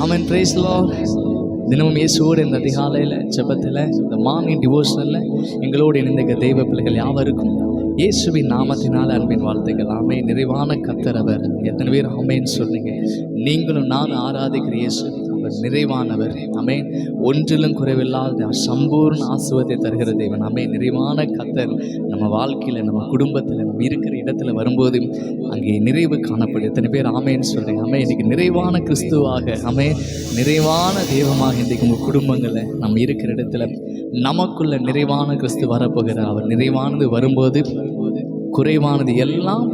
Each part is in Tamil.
ஆமென். Praise the Lord. தினமும் இயேசுவோடு இந்த அதிகாலையில் ஜெபத்தில் இந்த மார்னிங் டிவோஷனில் எங்களோடு இணைந்த தெய்வ பிள்ளைகள் யாவருக்கும் இயேசுவின் நாமத்தினால் அன்பின் வாழ்த்துக்கள். ஆமே. நிறைவான கர்த்தர் அவர். எத்தனை பேர் ஆமேன்னு சொல்றீங்க? நீங்களும் நானும் ஆராதிக்கிற இயேசு அவர் நிறைவானவர். ஆமே. ஒன்றிலும் குறைவில்லாத சம்பூர்ண ஆசீர்வாதத்தை தருகிற தேவன். ஆமே. நிறைவான கர்த்தர் நம்ம வாழ்க்கையில், நம்ம குடும்பத்தில், நம்ம இருக்கிற இடத்துல வரும்போது அங்கே நிறைவு காணப்படும். எத்தனை பேர் ஆமேன்னு சொல்றீங்க? ஆமே. இன்னைக்கு நிறைவான கிறிஸ்துவாக, ஆமே, நிறைவான தெய்வமாக இன்றைக்கு உங்கள் குடும்பங்களில் நம்ம இருக்கிற இடத்துல நமக்குள்ள நிறைவான கிறிஸ்து வரப்போகிறார். அவர் நிறைவானது வரும்போது குறைவானது எல்லாம்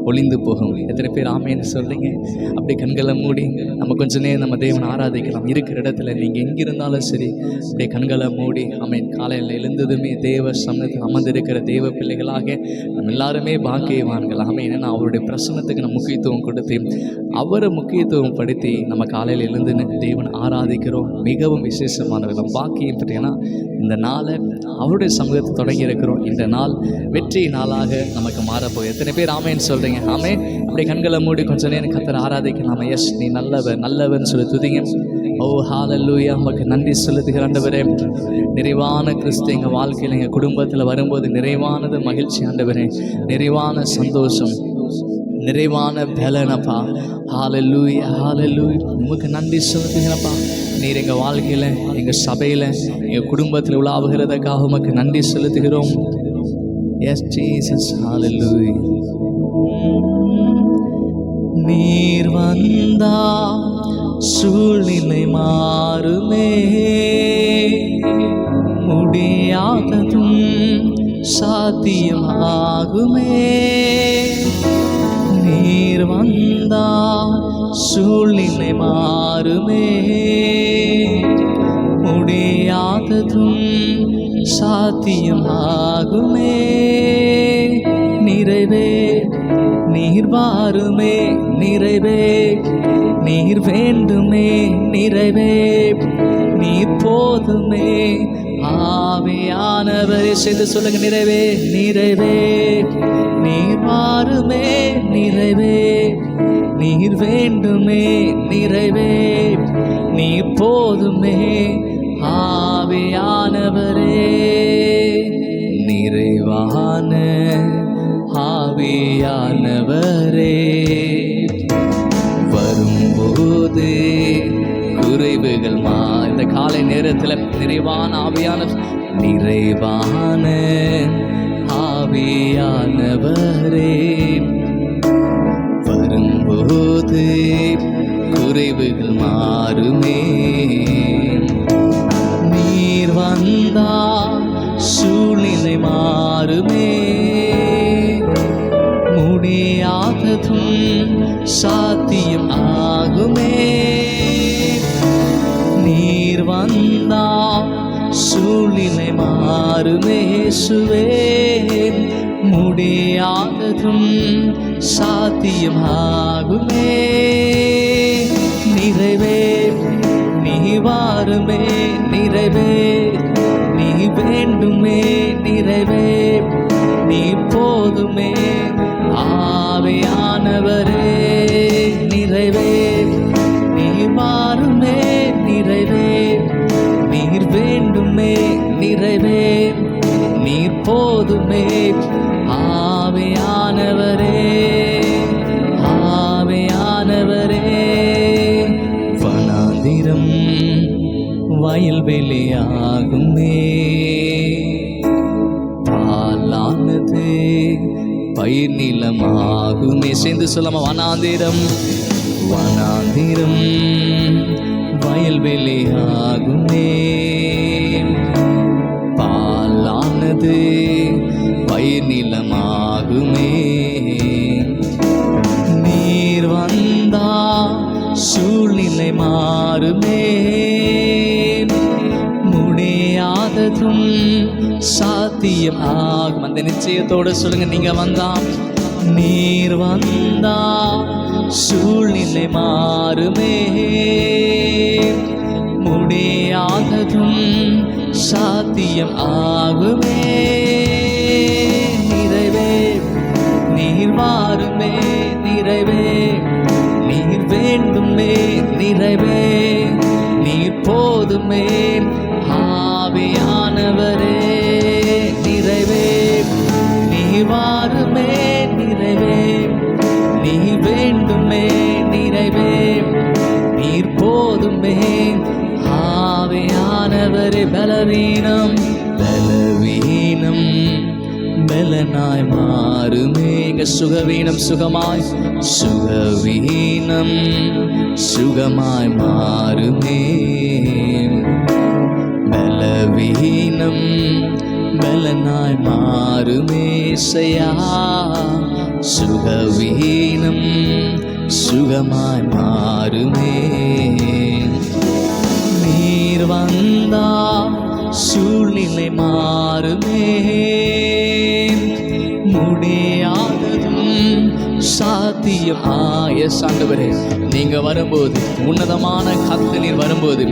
ஒளிந்து போகும். எத்தனை பேர் ஆமேன்னு சொல்றீங்க? அப்படி கண்களை மூடி நம்ம கொஞ்ச நேரம் நம்ம தேவனை ஆராதிக்கலாம். இருக்கிற இடத்துல நீங்கள் எங்கிருந்தாலும் சரி, அப்படியே கண்களை மூடி ஆமேன். காலையில் எழுந்ததுமே தேவ சமூகத்தில் அமர்ந்திருக்கிற தேவ பிள்ளைகளாக நம்ம எல்லாருமே பாக்கியவான்கள். ஆமே. ஏன்னா அவருடைய பிரசன்னத்துக்கு நம்ம முக்கியத்துவம் கொடுத்து அவரை முக்கியத்துவம் படுத்தி நம்ம காலையில் எழுந்துன்னு தேவனை ஆராதிக்கிறோம். மிகவும் விசேஷமானவர். நம்ம பாக்கியம் பற்றினா இந்த நாளை அவருடைய சமூகத்தை தொடங்கி இருக்கிறோம். இந்த நாள் வெற்றி நாளாக நமக்கு மாறப்போகுது. எத்தனை பேர் ஆமேன்னு சொல்றீங்க? ஆமே. அப்படியே கண்களை மூடி கொஞ்ச நேரம் கர்த்தரை ஆராதிக்கலாம். எஸ், நீ நல்லவர் நல்லவர்னு சொல்லி துதிங்க. ஓ ஹல்லேலூயா. நமக்கு நன்றி செலுத்துகிற ஆண்டவரே. நிறைவான கிறிஸ்து எங்கள் வாழ்க்கையில், எங்கள் குடும்பத்தில் வரும்போது நிறைவானது மகிழ்ச்சி ஆண்டவரே, நிறைவான சந்தோஷம், நிறைவான பலனப்பா. ஹல்லேலூயா ஹல்லேலூயா. நமக்கு நன்றி செலுத்துகிறப்பா. நீர் எங்கள் வாழ்க்கையில், எங்கள் சபையில், எங்கள் குடும்பத்தில் உலாவுகிறதுக்காக உமக்கு நன்றி செலுத்துகிறோம். Yes Jesus. ஹல்லேலூயா. நீர் வந்தா சூழ்நிலை மாறுமே, முடியாததும் சாத்தியமாகுமே. நீர் வந்தா சூழ்நிலை மாறுமே, முடியாததும் சாத்தியமாகுமே. நிறைவே நீர் வாருமே, நிறைவே நீர் வேண்டுமே, நிறைவே நீர் போதுமே. ஆவியானவரே செய்து சொல்லுங்க. நிறைவே நிறைவே நீர் வாருமே, நிறைவே நீர் வேண்டுமே, நிறைவே நீர் போதுமே. ஆவியானவரே, நிறைவான ஆவியானவரே, வரும்போது குறைவுகள் இந்த காலை நேரத்தில் நிறைவான ஆவியான நிறைவான ஆவியானவரே, வரும்போது குறைவுகள் மாறுமே. நீர் வந்தா சூழ்நிலை மாறுமே, முடியாததும் சாத்தியம் ஆகுமே. நீர் வந்தா சூழ்நிலை மாறுமே. இயேசுவே, முடியாததும் சாத்தியம் ஆகுமே. நிறைவே நீ வாருமே, நிறைவே நீ வேண்டுமே, நிறைவே நீ போதுமே. ஆவியானவரே, நிறைவே நீ வாருமே, நிறைவே நீர் வேண்டுமே, நிறைவே நீர் போதுமே. ஆவியானவரே, ஆவியானவரே, வனாந்திரம் வயல்வெளியாகுமே, பாலானது பயிர் நிலமாகுமே. சேர்ந்து சொல்லாம, வனாந்திரம் வனாந்திரம் வயல்வெளியாகுமே, பாலானது பயிர் நிலமாகுமே. நீர் வந்தா சூழ்நிலை மாறுமே, முடியாததும் சாத்தியம் ஆகும். அந்த நிச்சயத்தோடு சொல்லுங்க. நீங்க வந்தா, நீர் வந்தா சூழ்நிலை மாறுமே, முடியாததும் சாத்தியம் ஆகுமே. நிறைவே நீர் வாருமே, நிறைவே நீர் வேண்டுமே, நிறைவே போதுமே. ஆவியானவரே நிறைவே, நீ வாருமே நிறைவே, நீ வேண்டுமே நிறைவே, நீர் போதுமே. ஆவியானவரே பலவீனம் பலவீனம் பலனாய் மாறுமே. எங்க சுகவீனம் சுகமாய் சுகவீனம் சுகமாய் மாறுமே. பலவீனம் பலனாய் மாறுமே. இயேசையா சுகவீனம் சுகமாய் மாறுமே. நீர் வந்தா சூழ்நிலை மாறுமே. முடியாததும் சாத்தியம். ஆண்டவரே, நீங்க வரும்போது, உன்னதமான கர்த்தர் வரும்போது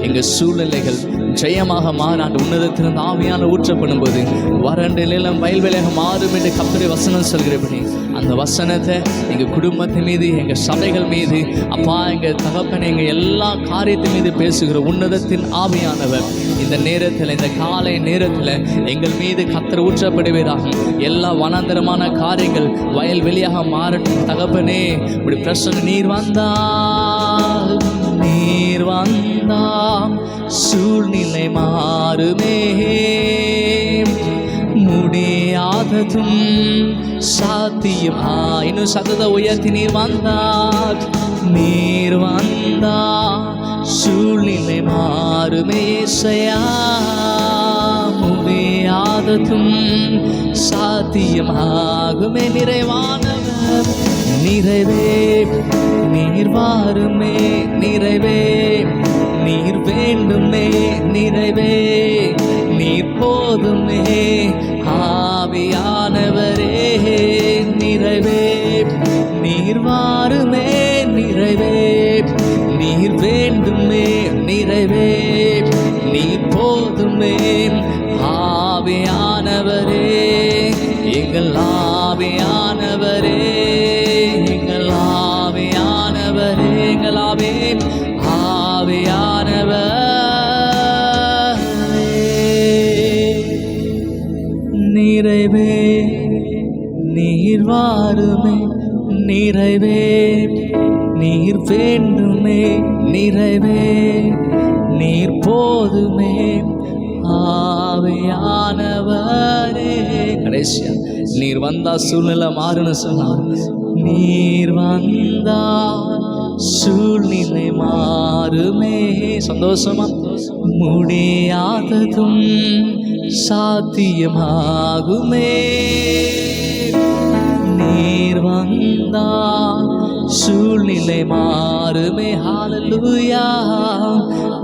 எங்க சூழ்நிலைகள் ஜெயமாக மாற அந்த உன்னதத்திலிருந்து ஆவியான ஊற்றப்படும் போது வறண்ட நிலம் வயல்வெளியாக மாறும் என்று கர்த்தருடைய வசனம் சொல்கிறபடி அந்த வசனத்தை எங்கள் குடும்பத்தின் மீது, எங்கள் சபைகள் மீது, அப்பா எங்கள் தகப்பனை, எங்கள் எல்லா காரியத்தின் மீது பேசுகிற உன்னதத்தின் ஆவியானவர் இந்த நேரத்தில், இந்த காலை நேரத்தில் எங்கள் மீது கர்த்தர் ஊற்றப்படுவீராக. எல்லா வனாந்தரமான காரியங்கள் வயல்வெளியாக மாறட்டும் தகப்பனே. இப்படி பிரச்சனை நீர் வந்தா சூழ்நிலை மாறுமே. முடியாததும் சாத்தியம். இன்னும் சத்தத்தை உயர்த்தி நீர் வந்தார் சூழ்நிலை மாறுமே. இயேசையா முடியாததும் சாத்தியமாகுமே. நிறைவானவர் நிறைவே, நீர் வாருமே நிறைவே, நீர் வேண்டுமே நிறைவே, நீர் போதுமே. ஆவியானவரே நிறைவே, நீர் வாருமே நிறைவே, நீர் வேண்டுமே நிறைவே, நீர் போதுமே. ஆவியானவரே எங்கள் ஆவியானவரே, எங்கள் ஆவியானவரே, எங்கள் ஆவியானவரே நிறைவே, நீர் வாருமே நிறைவே, நீர் வேண்டுமே நிறைவே, நீர் போதுமே. ஆவியானவரே. கடைசியா நீர் வந்தா சூழ்நிலை மாறுன்னு சொன்னார். நீர் வந்தா சூழ்நிலை மாறுமே. சந்தோஷமா முடியாததும் சாத்தியமாகுமே. நீர் வந்தா சூழ்நிலை மாறுமே. ஹல்லேலூயா.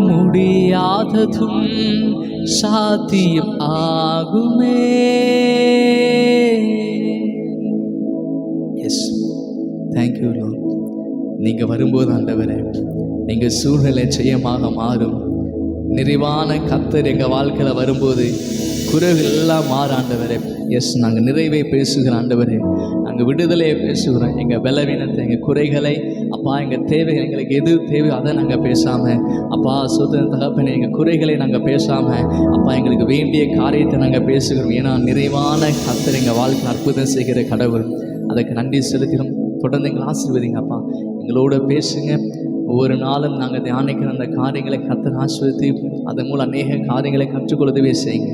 முடியாததும் சாத்தியம் ஆகுமே. Yes, thank you lord. நீங்கள் வரும்போது ஆண்டவரே எங்கள் சூழ்நிலை ஜெயமாக மாறும். நிறைவான கர்த்தர் எங்கள் வாழ்க்கையில் வரும்போது குறைகள் எல்லாம் மாற ஆண்டவரே. எஸ், நாங்கள் நிறைவை பேசுகிறோம் ஆண்டவரே, நாங்கள் விடுதலையை பேசுகிறோம். எங்கள் பலவீனத்தை, எங்கள் குறைகளை, அப்பா எங்கள் தேவை, எங்களுக்கு எது தேவையோ அதை நாங்கள் பேசாமல், அப்பா சுதந்திர தகப்பனை எங்கள் குறைகளை நாங்கள் பேசாமல், அப்பா எங்களுக்கு வேண்டிய காரியத்தை நாங்கள் பேசுகிறோம். ஏன்னா நிறைவான கர்த்தர் எங்கள் வாழ்க்கை அற்புதம் செய்கிற கடவுள். அதுக்கு நன்றி செலுத்தினோம். தொடர்ந்து எங்களை ஆசீர்வதிங்க அப்பா, எங்களோட பேசுங்க. ஒவ்வொரு நாளும் நாங்கள் தியானிக்கிற அந்த காரியங்களை கர்த்தர் ஆசீர்வதித்து அதன் மூலம் அநேக காரியங்களை கற்றுக்கொள்ளவே செய்யுங்க.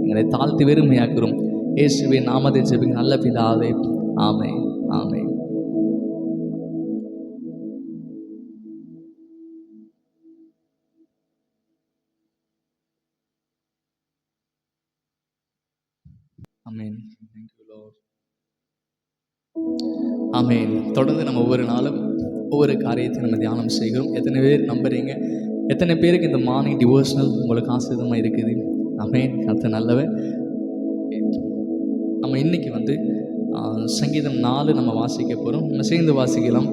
எங்களை தாழ்த்தி வெறுமையாக்குறோம். இயேசுவின் நாமத்தை ஜெபிக்கிறோம் நல்ல பிதாவே. ஆமென், ஆமென். ஆமென். Thank you Lord. ஆமென். தொடர்ந்து நம்ம ஒவ்வொரு நாளும் ஒவ்வொரு காரியத்தை நம்ம தியானம் செய்கிறோம். எத்தனை பேர் நம்புறீங்க? எத்தனை பேருக்கு இந்த மார்னிங் டிவோஷனல் உங்களுக்கு ஆசீர்வாதமாக இருக்குது? ஆமென். கர்த்தர் நல்லவர். நம்ம இன்னைக்கு சங்கீதம் 4 நம்ம வாசிக்க போகிறோம். நம்ம சேர்ந்து வாசிக்கலாம்.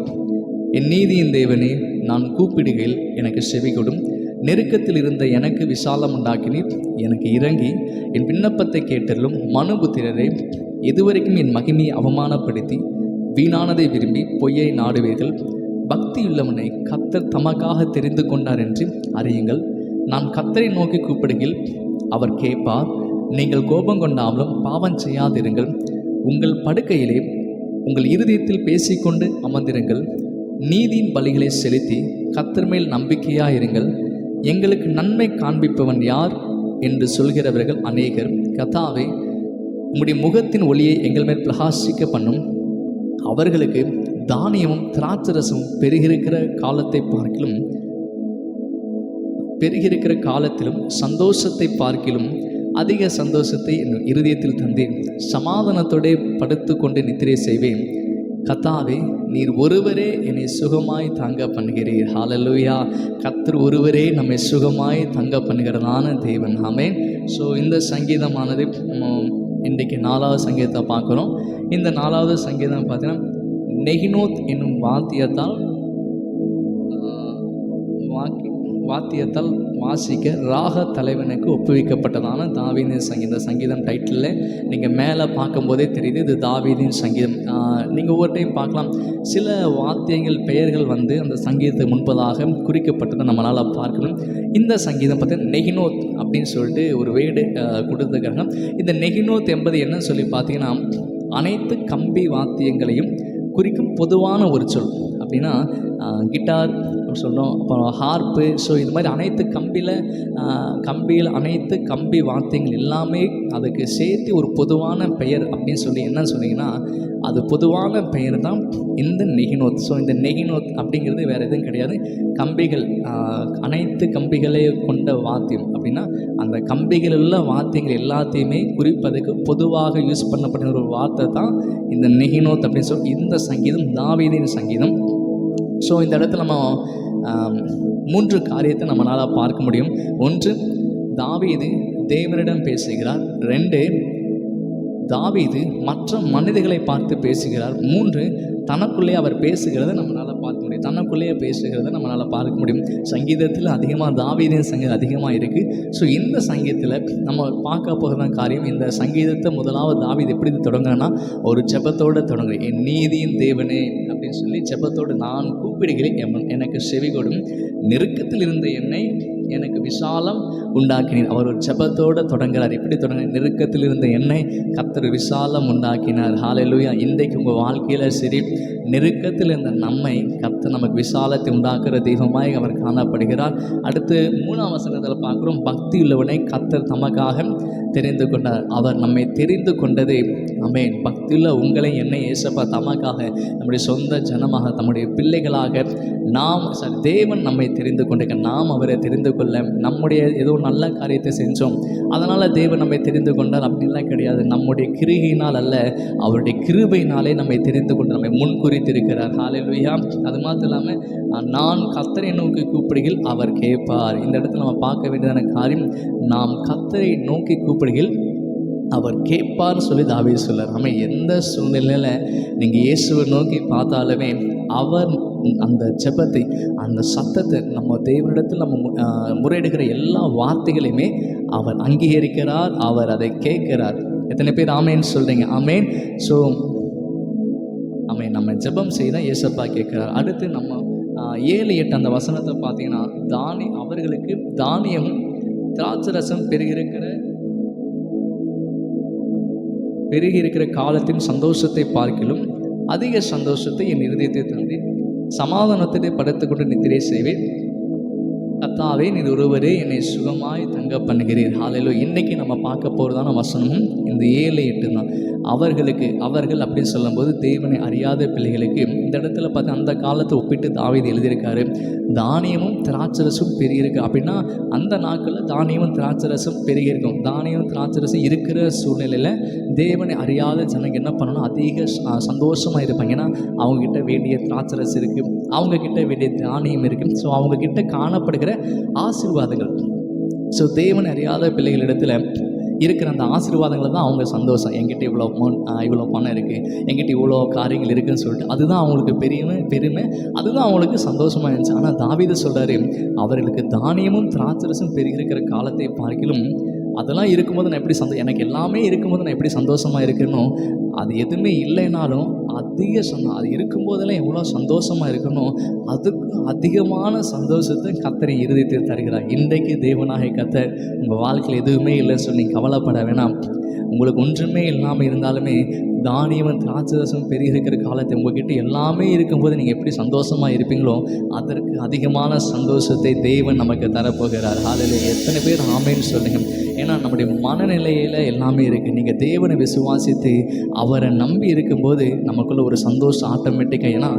என் நீதியின் தேவனே, நான் கூப்பிடுகையில் எனக்கு செவி கொடும். நெருக்கத்தில் இருந்த எனக்கு விசாலம் உண்டாக்கினீர். எனக்கு இறங்கி என் விண்ணப்பத்தை கேட்டலும். மனுபுத்திரரே, இதுவரைக்கும் என் மகிமையை அவமானப்படுத்தி வீணானதை விரும்பி பொய்யை நாடுவீர்கள். பக்தியுள்ளவனை கர்த்தர் தமக்காக தெரிந்து கொண்டார் என்று அறியுங்கள். நான் கர்த்தரை நோக்கி கூப்பிடுகையில் அவர் கேட்பார். நீங்கள் கோபம் கொண்டாமலும் பாவம் செய்யாதிருங்கள். உங்கள் படுக்கையிலே உங்கள் இருதயத்தில் பேசிக்கொண்டு அமர்ந்திருங்கள். நீதியின் பலிகளை செலுத்தி கர்த்தர் மேல் நம்பிக்கையாயிருங்கள். எங்களுக்கு நன்மை காண்பிப்பவன் யார் என்று சொல்கிறவர்கள் அநேகர். கர்த்தாவே, உம்முடைய முகத்தின் ஒளியை எங்கள் மேல் பிரகாசிக்க பண்ணும். அவர்களுக்கு தானியமும் திராட்சரசமும் பெருகிருக்கிற காலத்திலும் சந்தோஷத்தை பார்க்கிலும் அதிக சந்தோஷத்தை என் இருதயத்தில் தந்தேன். சமாதானத்தோடு படுத்து கொண்டு நித்திரை செய்வேன். கர்த்தாவே, நீர் ஒருவரே என்னை சுகமாய் தங்க பண்ணுகிறீர். ஹல்லேலூயா. கர்த்தர் ஒருவரே நம்மை சுகமாய் தங்க பண்ணுகிறதான தேவன். ஆமென். ஸோ இந்த சங்கீதமானது இன்றைக்கு 4வது சங்கீதத்தை பார்க்குறோம். இந்த 4வது சங்கீதம் பார்த்தீங்கன்னா நெகினோத் என்னும் வாத்தியத்தால் வாசிக்க ராக தலைவனுக்கு ஒப்புவிக்கப்பட்டதான தாவீதின் சங்கீதம். இந்த சங்கீதம் டைட்டிலில் நீங்கள் மேலே பார்க்கும்போதே தெரியுது, இது தாவீதின் சங்கீதம். நீங்கள் ஒவ்வொரு டைம் பார்க்கலாம், சில வாத்தியங்கள் பெயர்கள் அந்த சங்கீதத்துக்கு முன்பதாக குறிக்கப்பட்டதை நம்மளால் பார்க்கணும். இந்த சங்கீதம் பார்த்தீங்கன்னா நெகினோத் அப்படின்னு சொல்லிட்டு ஒரு வேர்டு கொடுத்துருக்காங்க. இந்த நெகினோத் என்பது என்னன்னு சொல்லி பார்த்தீங்கன்னா அனைத்து கம்பி வாத்தியங்களையும் குறிக்கும் பொதுவான ஒரு சொல். அப்படின்னா கிட்டார் சொல்கிறோம், அப்புறம் ஹார்ப்பு. ஸோ இது மாதிரி அனைத்து கம்பியில் அனைத்து கம்பி வாத்தியங்கள் எல்லாமே அதுக்கு சேர்த்து ஒரு பொதுவான பெயர் அப்படின்னு சொல்லி என்ன சொன்னீங்கன்னா அது பொதுவான பெயர் தான் இந்த நெகினோத். ஸோ இந்த நெகினோத் அப்படிங்கிறது வேறு எதுவும் கிடையாது. கம்பிகள், அனைத்து கம்பிகளை கொண்ட வாத்தியம் அப்படின்னா அந்த கம்பிகள் உள்ள வாத்தியங்கள் எல்லாத்தையுமே குறிப்பதுக்கு பொதுவாக யூஸ் பண்ணப்படுகிற ஒரு வார்த்தை தான் இந்த நெகினோத் அப்படின்னு சொல்லி இந்த சங்கீதம் தாவீதின் சங்கீதம். ஸோ இந்த இடத்துல நம்ம 3 காரியத்தை நம்மளால் பார்க்க முடியும். 1, தாவீது தேவனிடம் பேசுகிறார். 2, தாவீது மற்ற மனிதர்களை பார்த்து பேசுகிறார். 3, தனக்குள்ளே அவர் பேசுகிறத நம்மளால் பார்க்க முடியும். தனக்குள்ளேயே பேசுகிறத நம்மளால் பார்க்க முடியும். சங்கீதத்தில் அதிகமாக தாவீதின் சங்கீதம் அதிகமாக இருக்குது. ஸோ இந்த சங்கீதத்தில் நம்ம பார்க்க போகிற காரியம், இந்த சங்கீதத்தை முதலாவது தாவீது எப்படி தொடங்குறேன்னா ஒரு ஜெபத்தோடு தொடங்குறேன். என் நீதியின் தேவனே அப்படின்னு சொல்லி ஜெபத்தோடு நான் கூப்பிடுகிறேன், எனக்கு செவி கொடும். நெருக்கத்தில் இருந்த என்னை எனக்கு விசாலம் உண்டாக்கினார். அவர் ஒரு ஜெபத்தோடு தொடங்குறார். எப்படி தொடங்குறார்? நெருக்கத்தில் இருந்த என்னை கர்த்தர் விசாலம் உண்டாக்கினார். ஹல்லேலூயா. இன்றைக்கு உங்கள் வாழ்க்கையில் சரி, நெருக்கத்தில் இருந்த நம்மை கர்த்தர் நமக்கு விசாலத்தை உண்டாக்குற தெய்வமாய் அவர் காணப்படுகிறார். அடுத்து 3ஆம் வசனத்தில் பார்க்குறோம், பக்தி உள்ளவனை கர்த்தர் தமக்காக தெரிந்து கொண்டார். அவர் நம்மை தெரிந்து கொண்டது. ஆமென். பக்தியுள்ள உங்களை என்னை ஏசப்பா தமக்காக நம்முடைய சொந்த ஜனமாக நம்முடைய பிள்ளைகளாக தேவன் நம்மை தெரிந்து கொண்டிருக்க, நாம் அவரை தெரிந்து கொள்ள நம்முடைய ஏதோ நல்ல காரியத்தை செஞ்சோம் அதனால் தேவன் நம்மை தெரிந்து கொண்டார் அப்படின்லாம் கிடையாது. நம்முடைய கிருபையினால் அல்ல, அவருடைய கிருபையினாலே நம்மை தெரிந்து கொண்டு நம்மை முன்குறித்திருக்கிறார். ஹல்லேலூயா. அது மாத்திரம் இல்லாமல் நான் கர்த்தரை நோக்கி கூப்பிடுகையில் அவர் கேட்பார். இந்த இடத்துல நம்ம பார்க்க வேண்டியதான காரியம், நாம் கர்த்தரை நோக்கி கூப்பிடுகையில் அவர் கேட்பார்னு சொல்லி தாவீது சொல்றார். நம்ம எந்த சூழ்நிலையில் நீங்கள் இயேசுவை நோக்கி பார்த்தாலுமே அவர் அந்த ஜெபத்தை, அந்த சத்தத்தை, நம்ம தேவனிடத்தில் நம்ம முறையிடுகிற எல்லா வார்த்தைகளையுமே அவர் அங்கீகரிக்கிறார், அவர் அதை கேட்கிறார். எத்தனை பேர் ஆமேன்னு சொல்கிறீங்க? ஆமேன். ஸோ ஆமேன். நம்ம ஜெபம் செய்தால் ஏசப்பா கேட்கிறார். அடுத்து நம்ம 7-8 அந்த வசனத்தை பார்த்தீங்கன்னா அவர்களுக்கு தானியமும் திராட்சரசம் பெருகியிருக்கிற காலத்தின் சந்தோஷத்தை பார்க்கிலும் அதிக சந்தோஷத்தை என் இருதயத்தை தந்து சமாதானத்தை படுத்துக்கொண்டு நித்திரை செய்வேன். கர்த்தாவே, நீர் ஒருவரே என்னை சுகமாய் தங்க பண்ணுகிறீர். ஹல்லேலூயா. இன்றைக்கி நம்ம பார்க்க போகிறதான வசனமும் இந்த 7-8 தான். அவர்கள் அப்படின்னு சொல்லும்போது தேவனை அறியாத பிள்ளைகளுக்கு இந்த இடத்துல பார்த்து அந்த காலத்தை ஒப்பிட்டு தாவீது எழுதியிருக்காரு. தானியமும் திராட்சரசும் பெருகிருக்கு அப்படின்னா அந்த நாட்களில் தானியமும் திராட்சரசும் பெருகியிருக்கும். தானியம் திராட்சரசும் இருக்கிற சூழ்நிலையில் தேவனை அறியாத ஜனங்க என்ன பண்ணணும்? அதிக சந்தோஷமாக இருப்பாங்க. ஏன்னா அவங்கக்கிட்ட வேண்டிய திராட்சரசு இருக்குது, அவங்கக்கிட்ட வேண்டிய தானியம் இருக்குது. ஸோ அவங்கக்கிட்ட காணப்படுகிற ஆசீர்வாதங்கள். ஸோ தேவனை அறியாத பிள்ளைகளிடத்தில் இருக்கிற அந்த ஆசீர்வாதங்களை தான் அவங்க சந்தோஷம். என்கிட்ட இவ்வளோ பணம் இருக்குது, என்கிட்ட இவ்வளோ காரியங்கள் இருக்குதுன்னு சொல்லிட்டு அதுதான் அவங்களுக்கு பெருமை, அதுதான் அவங்களுக்கு சந்தோஷமாக இருந்துச்சு. ஆனால் தாவீது சொல்கிறாரு, அவர்களுக்கு தானியமும் திராட்சரசும் பெருகிருக்கிற காலத்தை பார்க்கிலும் அதெல்லாம் இருக்கும்போது நான் எப்படி எனக்கு எல்லாமே இருக்கும்போது நான் எப்படி சந்தோஷமாக இருக்கணும், அது எதுவுமே இல்லைனாலும் அது இருக்கும்போதெல்லாம் எவ்வளோ சந்தோஷமாக இருக்கணும், அதுக்கும் அதிகமான சந்தோஷத்தை கர்த்தர் இருதயத்தில் தருகிறார். இன்றைக்கு தேவனாகிய கர்த்தர் உங்கள் வாழ்க்கையில் எதுவுமே இல்லைன்னு சொல்லி கவலைப்பட வேணாம். உங்களுக்கு ஒன்றுமே இல்லாமல் இருந்தாலுமே தானியமும் திராட்சரசம் பெரிய இருக்கிற காலத்தை உங்ககிட்ட எல்லாமே இருக்கும்போது நீங்கள் எப்படி சந்தோஷமாக இருப்பீங்களோ அதற்கு அதிகமான சந்தோஷத்தை தேவன் நமக்கு தரப்போகிறார். அதில் எத்தனை பேர் ஆமேன்னு சொல்லுங்க. ஏன்னா நம்முடைய மனநிலையில் எல்லாமே இருக்குது. நீங்கள் தேவனை விசுவாசித்து அவரை நம்பி இருக்கும்போது நமக்குள்ள ஒரு சந்தோஷம் ஆட்டோமேட்டிக்காக. ஏன்னா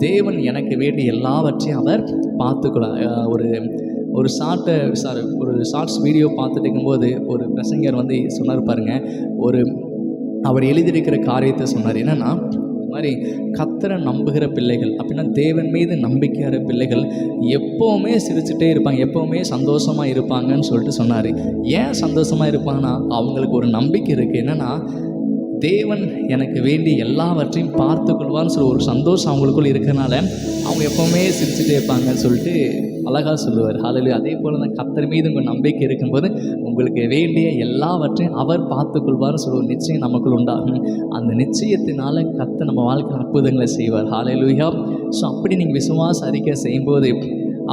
தேவன் எனக்கு வேண்டிய எல்லாவற்றையும் அவர் பார்த்துக்கலாம். ஒரு ஷார்ட்ஸ் வீடியோ பார்த்துட்டு இருக்கும்போது ஒரு பிரசங்கர் வந்து சொன்னார் பாருங்க, அவர் எழுதியிருக்கிற காரியத்தை சொன்னார். என்னென்னா, இந்த மாதிரி கர்த்தரை நம்புகிற பிள்ளைகள் அப்படின்னா தேவன் மீது நம்பிக்கையான பிள்ளைகள் எப்போவுமே சிரிச்சுட்டே இருப்பாங்க, எப்போவுமே சந்தோஷமாக இருப்பாங்கன்னு சொல்லிட்டு சொன்னார். ஏன் சந்தோஷமாக இருப்பாங்கன்னா அவங்களுக்கு ஒரு நம்பிக்கை இருக்குது. என்னென்னா, தேவன் எனக்கு வேண்டி எல்லாவற்றையும் பார்த்து கொள்வான்னு சொல்லி ஒரு சந்தோஷம் அவங்களுக்குள்ள இருக்கிறனால அவங்க எப்போவுமே சிரிச்சுட்டே இருப்பாங்கன்னு சொல்லிட்டு அழகாக சொல்லுவார். ஹல்லேலூயா. அதே போல் தான் கர்த்தர் மீது உங்கள் நம்பிக்கை இருக்கும்போது உங்களுக்கு வேண்டிய எல்லாவற்றையும் அவர் பார்த்து கொள்வார்னு சொல்லுவார். நிச்சயம் நமக்குள் உண்டாகும். அந்த நிச்சயத்தினால கர்த்தர் நம்ம வாழ்க்கையில் அற்புதங்களை செய்வார். ஹல்லேலூயா. ஸோ அப்படி நீங்கள் விசுவாச அறிக்கை செய்யும்போது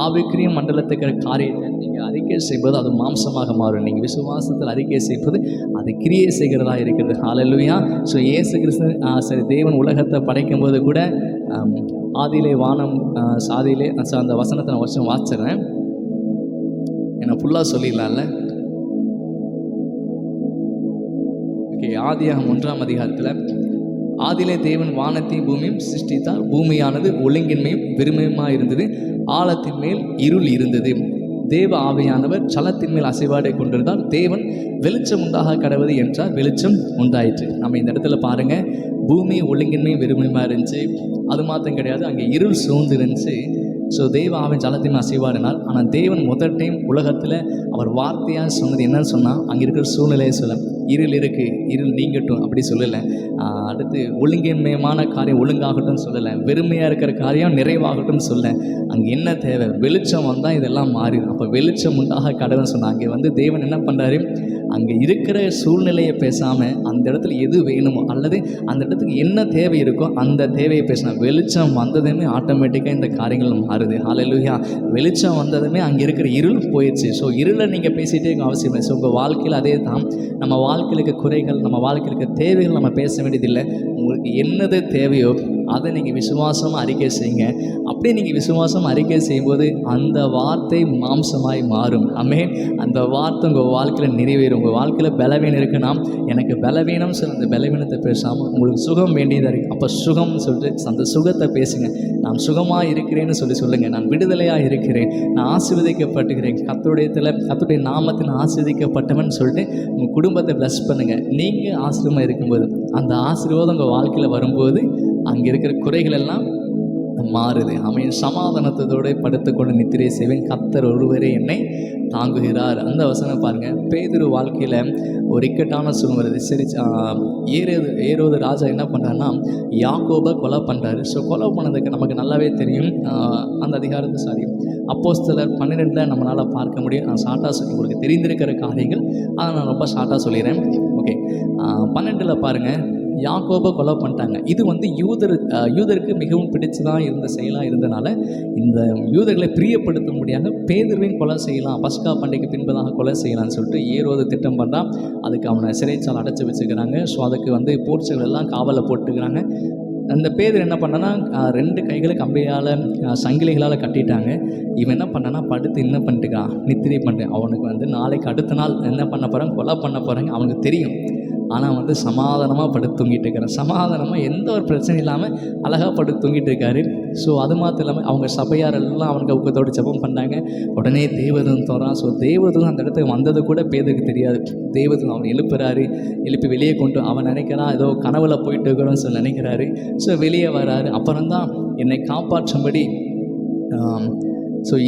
ஆவிக்குரிய மண்டலத்துக்கிற காரியத்தை நீங்கள் அறிக்கை செய்வது அது மாம்சமாக மாறும். நீங்கள் விசுவாசத்தில் அறிக்கை செய்வது அது கிரியை செய்கிறதா இருக்கிறது. ஹல்லேலூயா. ஸோ இயேசு கிறிஸ்து தேவன் உலகத்தை படைக்கும் போது கூட ஆதியிலே வானம் சாதியிலே அந்த வசனத்தை நான் வருஷம் வாசிச்சிடுறேன். என்னை ஃபுல்லாக சொல்லிடலாம்ல. ஓகே. ஆதியாகமம் 1ஆம் அதிகாரத்தில் ஆதியிலே தேவன் வானத்தையும் பூமியும் சிருஷ்டித்தார். பூமியானது ஒழுங்கின்மையும் வெறுமையுமாக இருந்தது. ஆழத்தின் மேல் இருள் இருந்தது. தேவ ஆவியானவர் சலத்தின் மேல் அசைவாடை கொண்டிருந்தார். தேவன் வெளிச்சம் உண்டாக கடவுது என்றார். வெளிச்சம் உண்டாயிற்று. நம்ம இந்த இடத்துல பாருங்கள், பூமி ஒழுங்கின்மை வெறுமையுமாக இருந்துச்சு. அது மாத்திரம் கிடையாது, அங்கே இருள் சூழ்ந்து இருந்துச்சு. ஸோ தேவ ஆவின் ஜலத்தின் அசைவாடினார். ஆனால் தேவன் முதல் டைம் உலகத்தில் அவர் வார்த்தையாக சொன்னது என்னன்னு சொன்னால், அங்கே இருக்கிற சூழ்நிலையை சொல்ல, இருள் இருக்குது, இருள் நீங்கட்டும் அப்படி சொல்லலை. அடுத்து ஒழுங்கின்மையமான காரியம் ஒழுங்காகட்டும் சொல்லலை. வெறுமையாக இருக்கிற காரியம் நிறைவாகட்டும் சொல்ல. அங்கே என்ன தேவை? வெளிச்சம் வந்தால் இதெல்லாம் மாறிடும். அப்போ வெளிச்சம் உண்டாக கடவுள்னு சொன்னாங்க. அங்கே வந்து தேவன் என்ன பண்ணுறாரு, அங்கே இருக்கிற சூழ்நிலையை பேசாமல் அந்த இடத்துல எது வேணுமோ அல்லது அந்த இடத்துக்கு என்ன தேவை இருக்கோ அந்த தேவையை பேசினா வெளிச்சம் வந்ததுமே ஆட்டோமேட்டிக்காக இந்த காரியங்கள் மாறுது. ஹல்லேலூயா. வெளிச்சம் வந்ததுமே அங்கே இருக்கிற இருள் போயிடுச்சு. ஸோ இருளை நீங்கள் பேசிகிட்டே அவசியம் இல்லை. ஸோ உங்கள் வாழ்க்கையில் அதே தான். நம்ம வாழ்க்கையில் இருக்க குறைகள், நம்ம வாழ்க்கையில் இருக்க தேவைகள் நம்ம பேச வேண்டியதில்லை. உங்களுக்கு என்னது தேவையோ அதை நீங்கள் விசுவாசமாக அறிக்கை செய்யுங்க. அப்படியே நீங்கள் விசுவாசம் அறிக்கை செய்யும்போது அந்த வார்த்தை மாம்சமாய் மாறும். ஆமென். அந்த வார்த்தை உங்கள் வாழ்க்கையில் நிறைவேறும். உங்கள் வாழ்க்கையில் பலவீனம் இருக்குன்னா, எனக்கு பலவீனம் சொல்லி அந்த பலவீனத்தை பேசாமல் உங்களுக்கு சுகம் வேண்டியதாக இருக்குது. அப்போ சுகம்னு சொல்லிட்டு அந்த சுகத்தை பேசுங்க. நான் சுகமாக இருக்கிறேன்னு சொல்லுங்கள். நான் விடுதலையாக இருக்கிறேன், நான் ஆசீர்வதிக்கப்பட்டுக்கிறேன், கர்த்தருடைய நாமத்தில் ஆசீர்வதிக்கப்பட்டவன் சொல்லிட்டு உங்கள் குடும்பத்தை ப்ளஸ் பண்ணுங்கள். நீங்கள் ஆசீர்வாதமாக இருக்கும்போது அந்த ஆசீர்வாதம் உங்கள் வாழ்க்கையில் வரும்போது அங்கே இருக்கிற குறைகள் எல்லாம் மாறுது. அவன் சமாதானத்தோடு படுத்துக்கொண்டு நித்திரை செய்வேன், கர்த்தர் ஒருவரே என்னை தாங்குகிறார். அந்த வசனம் பாருங்கள். பேதுரு வாழ்க்கையில் ஒரு இக்கட்டான சூழ்நிலை. சரி, ஏரோது ராஜா என்ன பண்ணுறாருன்னா யாக்கோபை கொலை பண்ணுறாரு. ஸோ கொலை பண்ணதுக்கு நமக்கு நல்லாவே தெரியும். அந்த அதிகாரத்தை அப்போஸ்தலர் 12 நம்மளால் பார்க்க முடியும். நான் ஷார்ட்டாக சொல்லி உங்களுக்கு தெரிந்திருக்கிற காரியங்கள் அதை நான் ரொம்ப ஷார்ட்டாக சொல்லிடுறேன். ஓகே. 12 பாருங்கள், யாக்கோபை கொலை பண்ணிட்டாங்க. இது வந்து யூதருக்கு மிகவும் பிடிச்சதாக இருந்த செயலாக இருந்தனால இந்த யூதர்களை பிரியப்படுத்த முடியாத பேதுருவையும் கொலை செய்யலாம், பஸ்கா பண்டிகைக்கு பின்பதாக கொலை செய்யலாம்னு சொல்லிட்டு ஏரோது திட்டம் பண்ணுறான். அதுக்கு அவனை சிறைச்சால் அடைச்சி வச்சுக்கிறாங்க. ஸோ அதுக்கு வந்து போர்ச்சுகள் எல்லாம் காவலில் போட்டுக்கிறாங்க. அந்த பேதர் என்ன பண்ணனா 2 கைகளை கம்பியால் சங்கிலிகளால் கட்டிட்டாங்க. இவன் என்ன பண்ணனா படுத்து என்ன பண்ணிட்டுக்கான், நித்திரை பண்ணுறேன். அவனுக்கு வந்து நாளைக்கு அடுத்த நாள் என்ன பண்ண போகிறாங்க, கொலை பண்ண போகிறாங்க அவனுக்கு தெரியும். ஆனால் வந்து சமாதானமாக படுத்து தூங்கிட்டு இருக்கிறான். சமாதானமாக எந்த ஒரு பிரச்சனையும் இல்லாமல் அழகாக படுத்து தூங்கிட்டு இருக்காரு. ஸோ அது மாத்திரம் இல்லாமல் அவங்க சபையாரெல்லாம் அவனுக்கு ஊக்கத்தோடு ஜெபம் பண்ணாங்க. உடனே தேவதூதன் தோறான். ஸோ தேவதூதன் அந்த இடத்துக்கு வந்தது கூட பேதுக்கு தெரியாது. தேவதூதன் அவன் எழுப்பி வெளியே கொண்டு அவன் நினைக்கிறான் ஏதோ கனவுல போயிட்டு இருக்கிறோன்னு சொல்லி நினைக்கிறாரு. ஸோ வெளியே வராரு. அப்புறம்தான் என்னை காப்பாற்றும்படி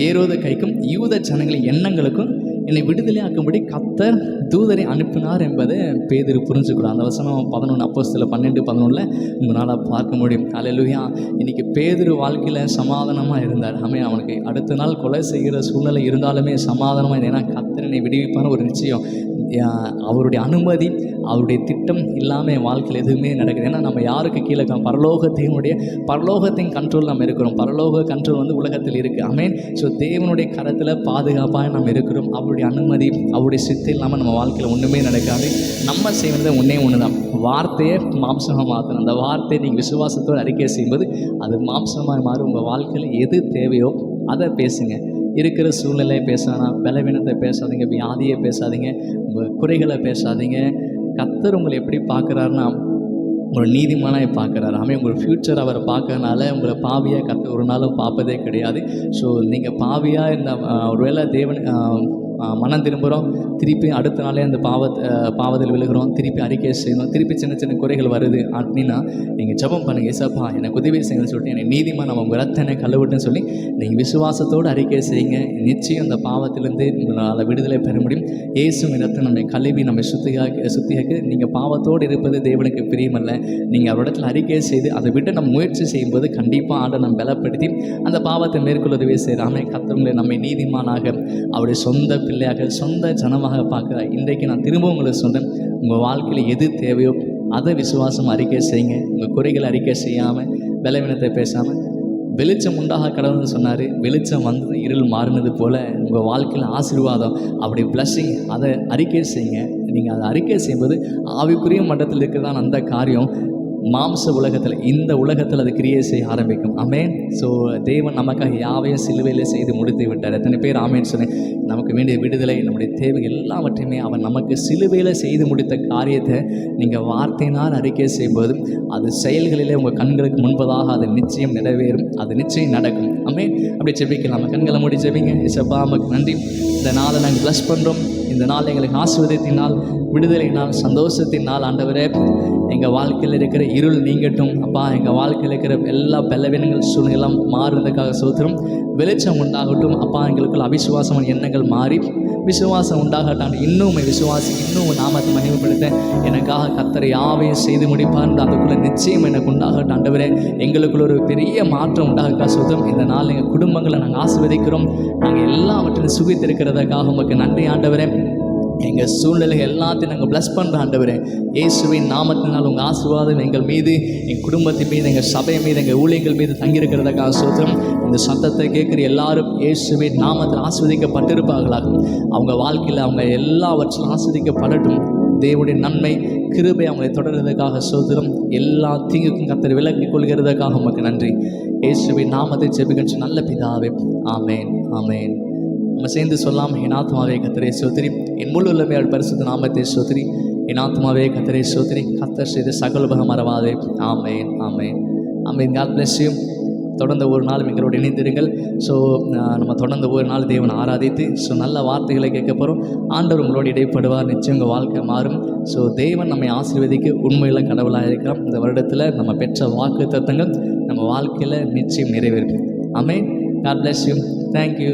ஏரோது கைக்கும் யூத ஜனங்களின் எண்ணங்களுக்கும் என்னை விடுதலையாக்கும்படி கர்த்தர் தூதரை அனுப்பினார் என்பதை பேதுரு புரிஞ்சுக்கூடாது. அந்த வசனம் 11 அப்போஸ்தலர் 12:11 உங்களால் பார்க்க முடியும். ஹல்லேலூயா. இன்றைக்கி பேதுரு வாழ்க்கையில் சமாதானமாக இருந்தார். அவனுக்கு அடுத்த நாள் கொலை செய்கிற சூழ்நிலை இருந்தாலுமே சமாதானமாக, ஏன்னா கர்த்தர் என்னை விடுவிப்பான ஒரு நிச்சயம். அவருடைய அனுமதி, அவருடைய திட்டம் இல்லாமல் என் வாழ்க்கையில் எதுவுமே நடக்குது. ஏன்னா நம்ம யாருக்கு கீழே பரலோகத்தின் கண்ட்ரோல் நம்ம இருக்கிறோம். பரலோக கண்ட்ரோல் வந்து உலகத்தில் இருக்குது. ஆமென். ஸோ தேவனுடைய கரத்தில் பாதுகாப்பாக நம்ம இருக்கிறோம். அவருடைய அனுமதி, அவருடைய சித்தம் இல்லாமல் நம்ம வாழ்க்கையில் ஒன்றுமே நடக்காது. நம்ம செய்வது ஒன்று தான், வார்த்தையை மாம்சமாக மாற்றணும். அந்த வார்த்தையை நீங்கள் விசுவாசத்தோடு அறிக்கை செய்யும்போது அது மாம்சமாக மாறி உங்கள் வாழ்க்கையில் எது தேவையோ அதை பேசுங்க. இருக்கிற சூழ்நிலையை பேசானா, பலவீனத்தை பேசாதீங்க, வியாதியை பேசாதீங்க, உங்கள் குறைகளை பேசாதீங்க. கர்த்தர் உங்களை எப்படி பார்க்குறாருன்னா உங்களை நீதிமானாக பார்க்குறாரு. உங்கள் ஃப்யூச்சர் அவரை பார்க்கறனால உங்களை பாவியாக கர்த்தர் ஒரு நாளும் பார்ப்பதே கிடையாது. ஸோ நீங்கள் பாவியாக இருந்த ஒருவேளை தேவன் மனம் திரும்புகிறோம், திருப்பி அடுத்த நாளே அந்த பாவத்தில் விழுகிறோம், திருப்பி அறிக்கை செய்யணும், திருப்பி சின்ன சின்ன குறைகள் வருது அப்படின்னா நீங்கள் ஜெபம் பண்ணுங்கள். ஏசப்பா எனக்கு உதவி செய்யணும்னு சொல்லிட்டு என்னை நீதிமா நம்ம உங்கள் ரத்தனை கழுவிட்டுன்னு சொல்லி நீங்கள் விசுவாசத்தோடு அறிக்கை செய்யுங்க. நிச்சயம் அந்த பாவத்திலேருந்து உங்களால் விடுதலை பெற முடியும். இயேசுவின் ரத்தம் நம்மை கழுவி நம்மை சுத்தியாக்கி நீங்கள் பாவத்தோடு இருப்பது தேவனுக்கு பிரியமல்ல. நீங்கள் அவரிடத்தில் அறிக்கை செய்து அதை விட்டு நம்ம முயற்சி செய்யும்போது கண்டிப்பாக ஆண்டை நம்ம பலப்படுத்தி அந்த பாவத்தை மேற்கொள்ள உதவி செய்கிறாமே. கர்த்தர் நம்மை நீதிமானாக அவருடைய சொந்த பிள்ளையாக சொந்த ஜனமாக பார்க்குறார். இன்றைக்கு நான் திரும்ப உங்களுக்கு சொல்கிறேன், உங்கள் வாழ்க்கையில் எது தேவையோ அதை விசுவாசம் அறிக்கை செய்யுங்க. உங்கள் குறைகளை அறிக்கை செய்யாமல், பலவீனத்தை பேசாமல், வெளிச்சம் உண்டாக கடவுள்னு சொன்னார். வெளிச்சம் வந்து இருள் மாறினது போல் உங்கள் வாழ்க்கையில் ஆசீர்வாதம், அப்படி பிளஸ்ஸிங் அதை அறிக்கை செய்யுங்க. நீங்கள் அதை அறிக்கை செய்யும்போது ஆவிக்குரிய மட்டத்தில் இருக்கிறதான் அந்த காரியம் மாம்ச உலகத்தில், இந்த உலகத்தில் அது கிரியை செய்ய ஆரம்பிக்கும். ஆமென். ஸோ தேவன் நமக்காக யாவையும் சிலுவையில் செய்து முடித்து விட்டார். எத்தனை பேர் ஆமென் சொன்னேன்? நமக்கு வேண்டிய விடுதலை, நம்முடைய தேவை எல்லாவற்றையுமே அவர் நமக்கு சிலுவையில் செய்து முடித்த காரியத்தை நீங்கள் வார்த்தையினால் அறிக்கை செய்யும்போது அது செயல்களிலே உங்கள் கண்களுக்கு முன்பதாக அது நிச்சயம் நிறைவேறும், அது நிச்சயம் நடக்கும். ஆமென். அப்படி ஜெபிக்கலாம். நம்ம கண்களை மூடி ஜெபிங்க. இயேசப்பா நமக்கு நன்றி. இந்த நாளை நாங்கள் ப்ளஸ் பண்ணுறோம். இந்த நாள் எங்களுக்கு ஆசீர்வாதத்தினால், விடுதலையினால், சந்தோஷத்தினால் ஆண்டவரே எங்கள் வாழ்க்கையில் இருக்கிற இருள் நீங்கட்டும் அப்பா. எங்கள் வாழ்க்கையில் இருக்கிற எல்லா பலவீனங்கள் சூழ்நிலாம் மாறுறதுக்காக சோத்திரம். வெளிச்சம் உண்டாகட்டும் அப்பா. எங்களுக்குள்ள அவிசுவாசமான எண்ணங்கள் மாறி விசுவாசம் உண்டாகட்டான். இன்னும் விசுவாசி, இன்னும் நாமத்தை மகிமைப்படுத்த எனக்காக கர்த்தர் யாவையும் செய்து முடிப்பார். அதுக்குள்ளே நிச்சயம் எனக்கு உண்டாகட்டும் ஆண்டவரே. எங்களுக்குள்ள ஒரு பெரிய மாற்றம் உண்டாகக்கா சோத்திரம். இந்த நாள் எங்கள் குடும்பங்களை நாங்கள் ஆசீர்வதிக்கிறோம். நாங்கள் எல்லாவற்றிலும் சுகித்திருக்கிறதுக்காக உங்களுக்கு நன்றி ஆண்டவரே. எங்கள் சூழ்நிலைகள் எல்லாத்தையும் நாங்கள் ப்ளஸ் பண்ணுற ஆண்டவரே. இயேசுவின் நாமத்தினால் உங்கள் ஆசீர்வாதம் எங்கள் மீது, எங்கள் குடும்பத்தின் மீது, எங்கள் சபை மீது, எங்கள் ஊழியர்கள் மீது தங்கியிருக்கிறதுக்காக சோத்திரம். இந்த சத்தத்தை கேட்குற எல்லாரும் இயேசுவின் நாமத்தில் ஆஸ்வதிக்கப்பட்டிருப்பார்களாகும். அவங்க வாழ்க்கையில் அவங்க எல்லாவற்றிலும் ஆஸ்வதிக்கப்படட்டும். தேவனுடைய நன்மை கிருபை அவங்களை தொடர்றதுக்காக சோத்திரம். எல்லா தீங்குக்கும் கர்த்தர் விலக்கிக் கொள்கிறதுக்காக உமக்கு நன்றி. இயேசுவின் நாமத்தை ஜெபிக்கின்ற நல்ல பிதாவே. ஆமேன், ஆமேன். நம்ம சேர்ந்து சொல்லாம். என் ஆத்மாவே கர்த்தரை ஸ்தோத்திரி, என் முழு உள்ளமையோட பரிசுத்த நாமத்தை ஸ்தோத்திரி. என் ஆத்மாவே கர்த்தரை ஸ்தோத்திரி, கர்த்தர் செய்த சகல உபகாரம் மறவாதே. ஆமேன், ஆமேன், ஆமேன். God bless you. தொடர்ந்து ஒரு நாள் எங்களோடு இணைந்திருங்கள். ஸோ நம்ம தொடர்ந்து ஒரு நாள் தேவனை ஆராதித்து நல்ல வார்த்தைகளை கேட்க போகிறோம். ஆண்டவர் உங்களோடு இடைப்படுவார். நிச்சயம் உங்கள் வாழ்க்கை மாறும். ஸோ தேவன் நம்மை ஆசீர்வதிக்க உண்மையில் கடவுளாக இருக்கிறோம். இந்த வருடத்தில் நம்ம பெற்ற வாக்கு தத்தங்கள் நம்ம வாழ்க்கையில் நிச்சயம் நிறைவேறும். ஆமென். God bless you. Thank you.